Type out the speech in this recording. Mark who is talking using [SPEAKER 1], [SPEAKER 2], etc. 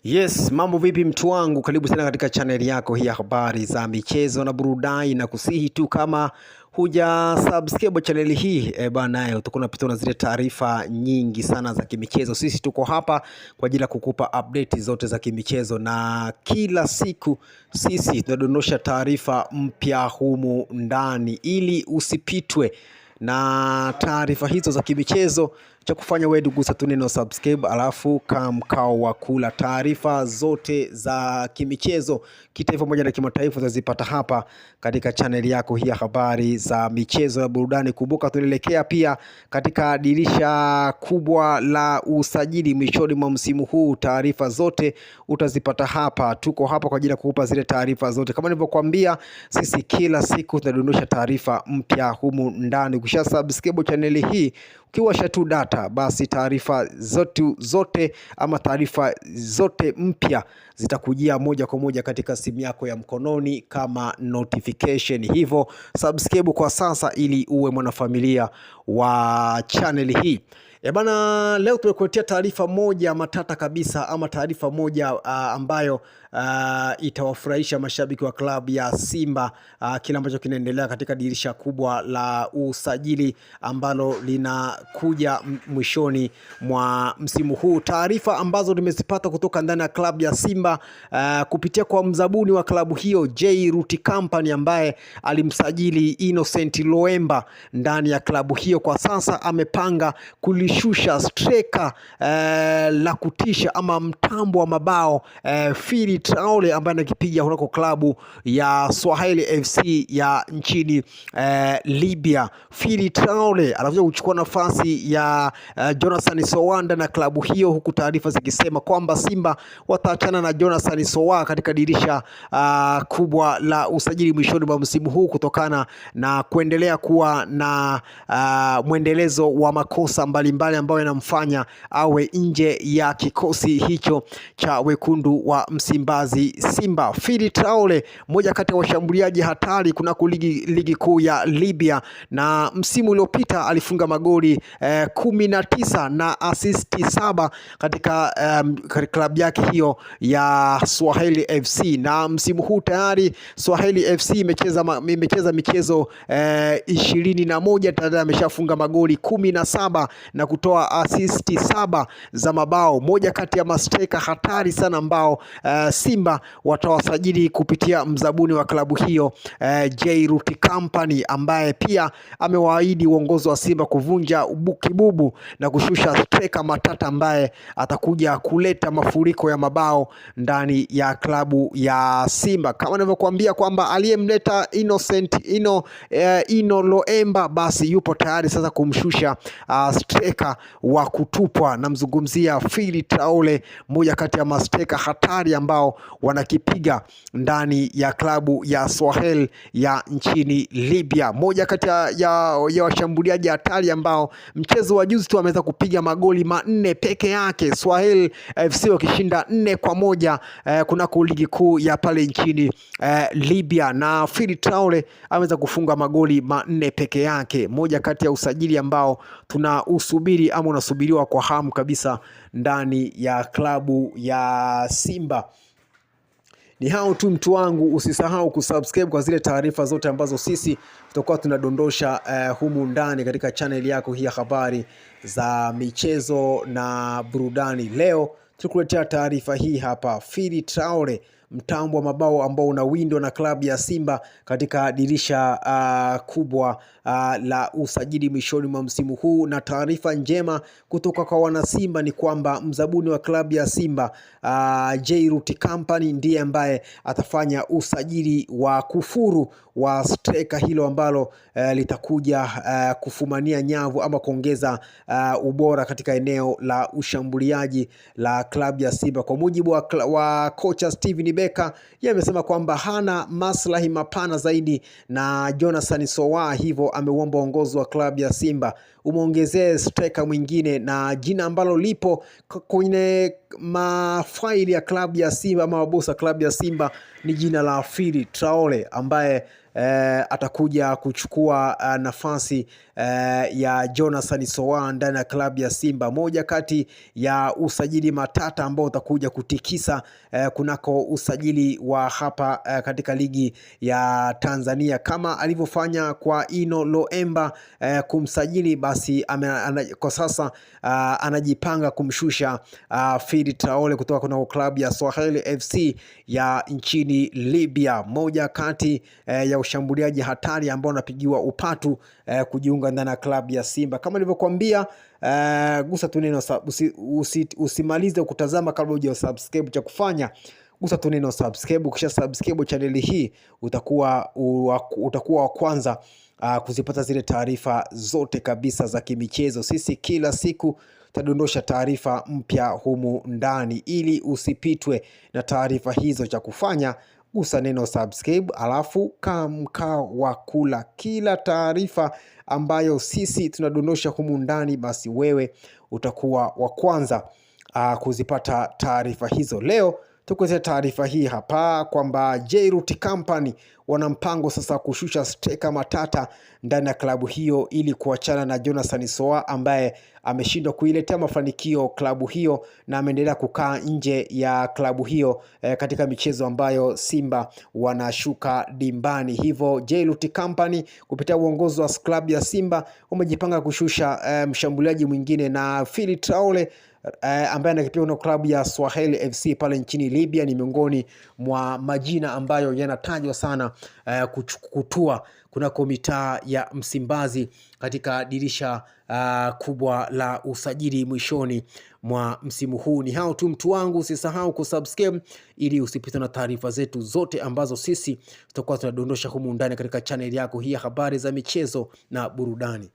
[SPEAKER 1] Yes, mambo vipi mtu wangu, karibu sana katika channel yako hii ya habari za michezo na burudani, na kusihi tu kama huja subscribe channel hii bana, utakuwa unapita na zile taarifa nyingi sana za kimichezo. Sisi tuko hapa kwa ajili ya kukupa update zote za kimichezo, na kila siku sisi tunadondosha taarifa mpya humu ndani ili usipitwe na taarifa hizo za kimichezo. Cha kufanya wewe gusa tu neno subscribe, alafu mkao wa kula taarifa zote za kimichezo kitaifa pamoja na kimataifa utazipata hapa katika channel yako hii ya habari za michezo na burudani. Kumbuka tunaelekea pia katika dirisha kubwa la usajili mwishoni mwa msimu huu. Taarifa zote utazipata hapa. Tuko hapa kwa ajili ya kukupa zile taarifa zote. Kama nilivyokuambia, sisi kila siku tunadondosha taarifa mpya humu ndani. Ukisha subscribe channel hii, ukiwasha tu data, basi taarifa zote ama taarifa zote mpya zitakujia moja kwa moja katika simu yako ya mkononi kama notification. Hivyo subscribe kwa sasa ili uwe mwanafamilia wa channel hii. Bana, leo tumekuletea taarifa moja matata kabisa, ama taarifa moja ambayo itawafurahisha mashabiki wa klabu ya Simba, kile ambacho kinaendelea katika dirisha kubwa la usajili ambalo linakuja mwishoni mwa msimu huu. Taarifa ambazo nimezipata kutoka ndani ya klabu ya Simba kupitia kwa mzabuni wa klabu hiyo J-Root Company, ambaye alimsajili Innocent Loemba ndani ya klabu hiyo. Kwa sasa amepanga kulishusha striker la kutisha ama mtambo wa mabao Fili Traore, ambaye anakipiga huko klabu ya Swahili FC ya nchini Libya. Fili Traore anakuja kuchukua nafasi ya Jonathan Sowanda na klabu hiyo, huku taarifa zikisema kwamba Simba wataachana na Jonathan Sowa katika dirisha kubwa la usajili mwishoni mwa msimu huu, kutokana na kuendelea kuwa na mwendelezo wa makosa mbalimbali ambayo yanamfanya awe nje ya kikosi hicho cha wekundu wa Msimbazi Simba. Fili Traore, moja kati ya washambuliaji hatari kunako ligi kuu ya Libya, na msimu uliopita alifunga magoli 19 na assist 7 katika klabu yake hiyo ya Swahili FC. Na msimu huu tayari Swahili FC imecheza michezo 21, tayari ameshafunga magoli 17 na kutoa assist 7 za mabao. Moja kati ya mastreka hatari sana ambao Simba watawasajili kupitia mzabuni wa klabu hiyo J-Root Company, ambaye pia amewaahidi uongozi wa Simba kuvunja kibubu na kushusha striker matata ambaye atakuja kuleta mafuriko ya mabao ndani ya klabu ya Simba. Kama nilivyokuambia kwamba aliyemleta Ino Loemba basi yupo tayari sasa kumshusha striker wa kutupwa. Namzungumzia Fili Traore, moja kati ya mastreka hatari ambao wanakipiga ndani ya klabu ya Swahili ya nchini Libya. Moja kati ya washambuliaji hatari ambao mchezo wa juzi tu ameweza kupiga magoli 4 peke yake, Swahili FC wakishinda 4-1 kunako ligi kuu ya pale nchini Libya, na Fili Traore ameweza kufunga magoli 4 peke yake. Moja kati ya usajili ambao tunausubiri ama unasubiriwa kwa hamu kabisa ndani ya klabu ya Simba. Ni hao tu mtu wangu, usisahau kusubscribe kwa zile taarifa zote ambazo sisi tutakuwa tunadondosha humu ndani katika channel yako hii ya habari za michezo na burudani. Leo tukuletea taarifa hii hapa: Fili Traore, mtambo wa mabao ambao unawindwa na klabu ya Simba katika dirisha kubwa la usajili mwishoni mwa msimu huu. Na taarifa njema kutoka kwa wana Simba ni kwamba mzabuni wa klabu ya Simba J-Root Company ndiye ambaye atafanya usajili wa kufuru wa striker hilo ambalo litakuja kufumania nyavu ama kuongeza ubora katika eneo la ushambuliaji la klabu ya Simba. Kwa mujibu wa kocha Steven Beka, yeye amesema kwamba hana maslahi mapana zaidi na Jonathan Sowa, hivyo ameuomba uongozi wa klabu ya Simba umeongezee striker mwingine, na jina ambalo lipo kwenye mafaili ya klabu ya Simba ama mabosa klabu ya Simba ni jina la Fili Traore, ambaye atakuja kuchukua nafasi ya Jonathan Soa ndani ya klabu ya Simba. Moja kati ya usajili matata ambao utakuja kutikisa kunako usajili wa hapa katika ligi ya Tanzania, kama alivyofanya kwa Ino Loemba kumsajili, basi kwa sasa anajipanga kumshusha Fidi Traore kutoka kunako klabu ya Swahili FC ya nchini Libya. Moja kati ya ushambuliaji hatari ambao anapigiwa upatu kujiunga ndani ya klabu ya Simba. Kama nilivyokuambia, gusa tu neno usimalize kutazama kabla hujasubscribe. Cha kufanya, gusa tu neno subscribe. Ukisha subscribe channel hii utakuwa wa kwanza kuzipata zile taarifa zote kabisa za kimichezo. Sisi kila siku tutadondosha taarifa mpya humu ndani, ili usipitwe na taarifa hizo. Cha kufanya, gusa neno subscribe, alafu mkao wa kula kila taarifa ambayo sisi tunadondosha humu ndani, basi wewe utakuwa wa kwanza kuzipata taarifa hizo. Leo tukuletea taarifa hii hapa kwamba Jairut Company wana mpango sasa kushusha striker matata ndani ya klabu hiyo ili kuachana na Jonathan Soa ambaye ameshindwa kuiletea mafanikio klabu hiyo na ameendelea kukaa nje ya klabu hiyo katika michezo ambayo Simba wanashuka dimbani. Hivyo Jairut Company kupitia uongozi wa klabu ya Simba wamejipanga kushusha mshambuliaji mwingine na Fidi Traore ambaye anakipia na klabu ya Swahili FC pale nchini Libya. Ni miongoni mwa majina ambayo yanatajwa sana kutua kunako mitaa ya Msimbazi katika dirisha kubwa la usajili mwishoni mwa msimu huu. Ni hao tu mtu wangu, usisahau kusubscribe ili usipitwe na taarifa zetu zote ambazo sisi tutakuwa tunadondosha humu ndani katika channel yako hii ya habari za michezo na burudani.